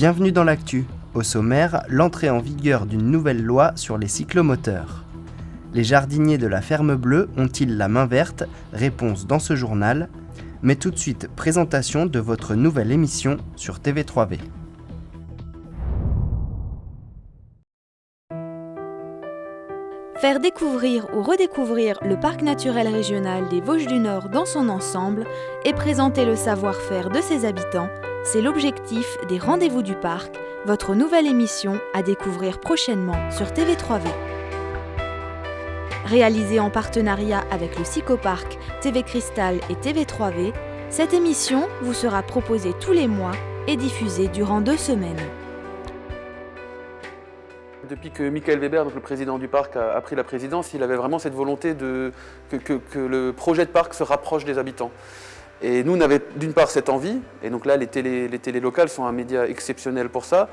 Bienvenue dans l'actu. Au sommaire, l'entrée en vigueur d'une nouvelle loi sur les cyclomoteurs. Les jardiniers de la Ferme Bleue ont-ils la main verte? Réponse dans ce journal. Mais tout de suite, présentation de votre nouvelle émission sur TV3V. Faire découvrir ou redécouvrir le parc naturel régional des Vosges du Nord dans son ensemble et présenter le savoir-faire de ses habitants, c'est l'objectif des Rendez-vous du Parc, votre nouvelle émission à découvrir prochainement sur TV3V. Réalisée en partenariat avec le Psychoparc, TV Cristal et TV3V, cette émission vous sera proposée tous les mois et diffusée durant 2 semaines. Depuis que Michael Weber, donc le président du parc, a pris la présidence, il avait vraiment cette volonté que le projet de parc se rapproche des habitants. Et nous, on avait d'une part cette envie, et donc là les télés locales sont un média exceptionnel pour ça,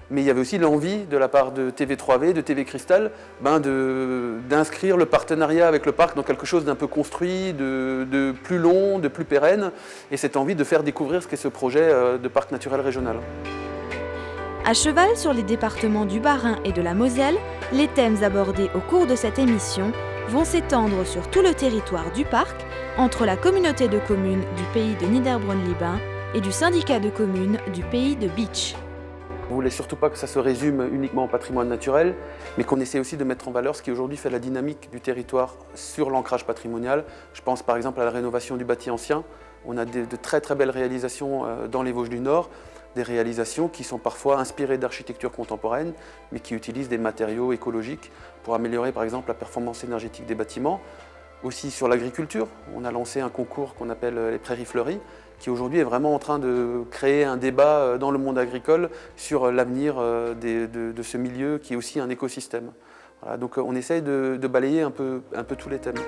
mais il y avait aussi l'envie de la part de TV3V, de TV Cristal, d'inscrire le partenariat avec le parc dans quelque chose d'un peu construit, de plus long, de plus pérenne, et cette envie de faire découvrir ce qu'est ce projet de parc naturel régional. À cheval sur les départements du Bas-Rhin et de la Moselle, les thèmes abordés au cours de cette émission vont s'étendre sur tout le territoire du parc, entre la communauté de communes du pays de Niederbronn-les-Bains et du syndicat de communes du pays de Bitche. On ne voulait surtout pas que ça se résume uniquement au patrimoine naturel, mais qu'on essaie aussi de mettre en valeur ce qui aujourd'hui fait la dynamique du territoire sur l'ancrage patrimonial. Je pense par exemple à la rénovation du bâti ancien. On a de très très belles réalisations dans les Vosges du Nord, des réalisations qui sont parfois inspirées d'architecture contemporaine, mais qui utilisent des matériaux écologiques pour améliorer par exemple la performance énergétique des bâtiments. Aussi sur l'agriculture, on a lancé un concours qu'on appelle les Prairies Fleuries, qui aujourd'hui est vraiment en train de créer un débat dans le monde agricole sur l'avenir de ce milieu qui est aussi un écosystème. Voilà, donc on essaye de balayer un peu tous les thèmes.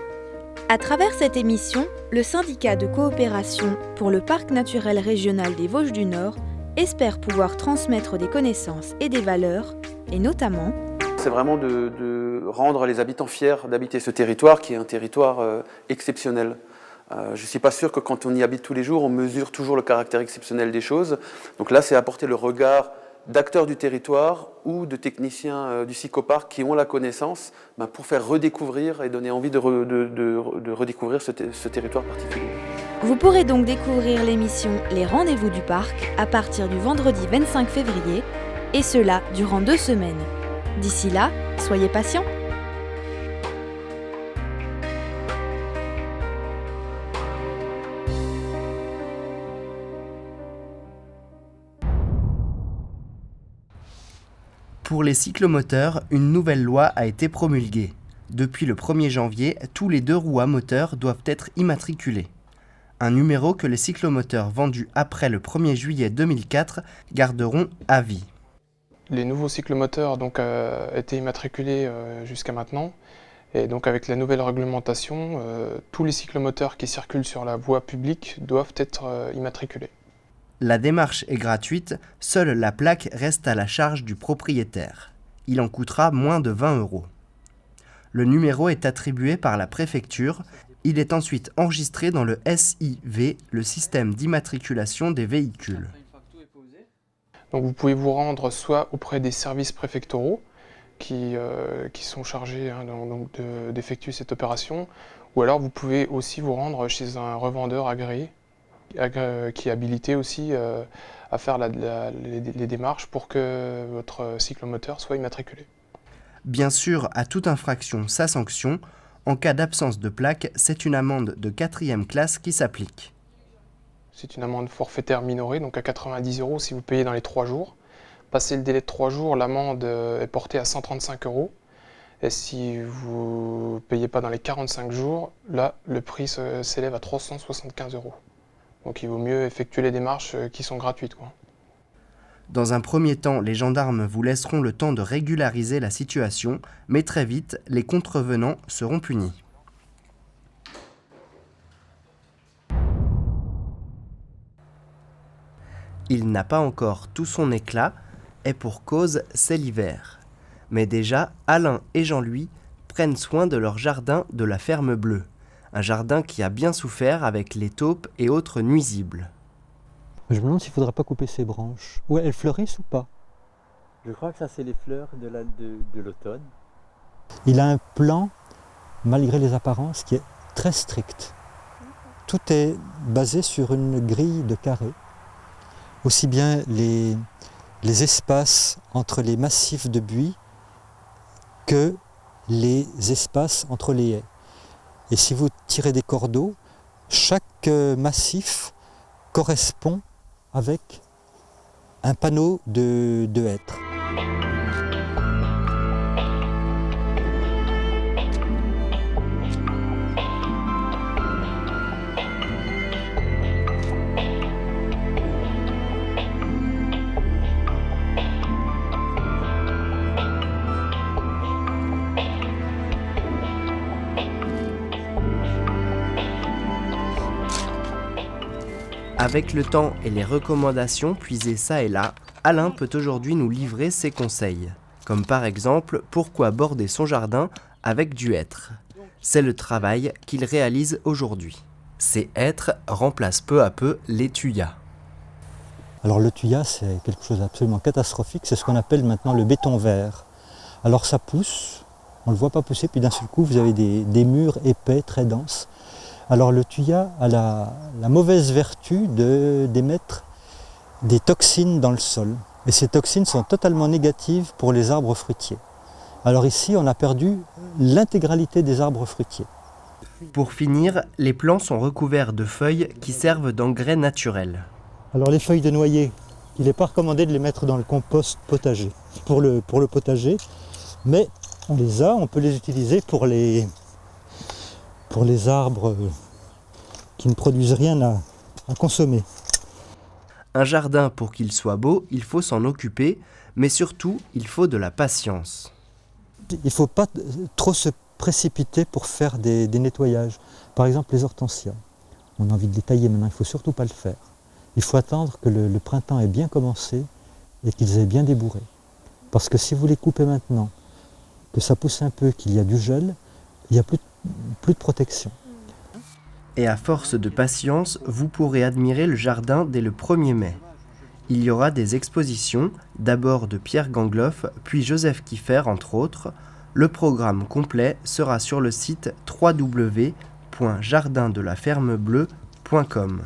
À travers cette émission, le syndicat de coopération pour le parc naturel régional des Vosges du Nord espère pouvoir transmettre des connaissances et des valeurs, et notamment... C'est vraiment de rendre les habitants fiers d'habiter ce territoire qui est un territoire exceptionnel. Je ne suis pas sûr que quand on y habite tous les jours, on mesure toujours le caractère exceptionnel des choses. Donc là, c'est apporter le regard d'acteurs du territoire ou de techniciens du Psychoparc qui ont la connaissance pour faire redécouvrir et donner envie de redécouvrir ce territoire particulier. Vous pourrez donc découvrir l'émission Les Rendez-vous du Parc à partir du vendredi 25 février, et cela durant 2 semaines. D'ici là, soyez patients. Pour les cyclomoteurs, une nouvelle loi a été promulguée. Depuis le 1er janvier, tous les 2 roues à moteur doivent être immatriculés. Un numéro que les cyclomoteurs vendus après le 1er juillet 2004 garderont à vie. Les nouveaux cyclomoteurs étaient immatriculés jusqu'à maintenant. Et donc avec la nouvelle réglementation, tous les cyclomoteurs qui circulent sur la voie publique doivent être immatriculés. La démarche est gratuite, seule la plaque reste à la charge du propriétaire. Il en coûtera moins de 20 €. Le numéro est attribué par la préfecture. Il est ensuite enregistré dans le SIV, le système d'immatriculation des véhicules. Donc vous pouvez vous rendre soit auprès des services préfectoraux qui sont chargés d'effectuer cette opération, ou alors vous pouvez aussi vous rendre chez un revendeur agréé qui est habilité aussi à faire les démarches pour que votre cyclomoteur soit immatriculé. Bien sûr, à toute infraction, sa sanction. En cas d'absence de plaque, c'est une amende de 4e classe qui s'applique. C'est une amende forfaitaire minorée, donc à 90 € si vous payez dans les 3 jours. Passé le délai de 3 jours, l'amende est portée à 135 €. Et si vous ne payez pas dans les 45 jours, là, le prix s'élève à 375 €. Donc il vaut mieux effectuer les démarches qui sont gratuites, quoi. Dans un premier temps, les gendarmes vous laisseront le temps de régulariser la situation, mais très vite, les contrevenants seront punis. Il n'a pas encore tout son éclat, et pour cause, c'est l'hiver. Mais déjà, Alain et Jean-Louis prennent soin de leur jardin de la Ferme Bleue. Un jardin qui a bien souffert avec les taupes et autres nuisibles. Je me demande s'il ne faudrait pas couper ces branches. Ouais, elles fleurissent ou pas? Je crois que ça, c'est les fleurs de l'automne. Il a un plan, malgré les apparences, qui est très strict. Tout est basé sur une grille de carrés. Aussi bien les espaces entre les massifs de buis que les espaces entre les haies. Et si vous tirez des cordeaux, chaque massif correspond avec un panneau de hêtres. Avec le temps et les recommandations puisées ça et là, Alain peut aujourd'hui nous livrer ses conseils. Comme par exemple, pourquoi border son jardin avec du hêtre. C'est le travail qu'il réalise aujourd'hui. Ces hêtres remplacent peu à peu les tuyas. Alors le tuya, c'est quelque chose d'absolument catastrophique, c'est ce qu'on appelle maintenant le béton vert. Alors ça pousse, on ne le voit pas pousser, puis d'un seul coup vous avez des murs épais, très denses. Alors le tuya a la mauvaise vertu d'émettre des toxines dans le sol. Et ces toxines sont totalement négatives pour les arbres fruitiers. Alors ici, on a perdu l'intégralité des arbres fruitiers. Pour finir, les plants sont recouverts de feuilles qui servent d'engrais naturel. Alors les feuilles de noyer, il n'est pas recommandé de les mettre dans le compost potager, pour le potager, mais on peut les utiliser pour les arbres qui ne produisent rien à consommer. Un jardin, pour qu'il soit beau, il faut s'en occuper, mais surtout, il faut de la patience. Il ne faut pas trop se précipiter pour faire des nettoyages. Par exemple, les hortensias. On a envie de les tailler maintenant, il ne faut surtout pas le faire. Il faut attendre que le printemps ait bien commencé et qu'ils aient bien débourré. Parce que si vous les coupez maintenant, que ça pousse un peu, qu'il y a du gel, il n'y a plus de protection. Et à force de patience, vous pourrez admirer le jardin dès le 1er mai. Il y aura des expositions, d'abord de Pierre Gangloff, puis Joseph Kiefer, entre autres. Le programme complet sera sur le site www.jardindelafermebleu.com.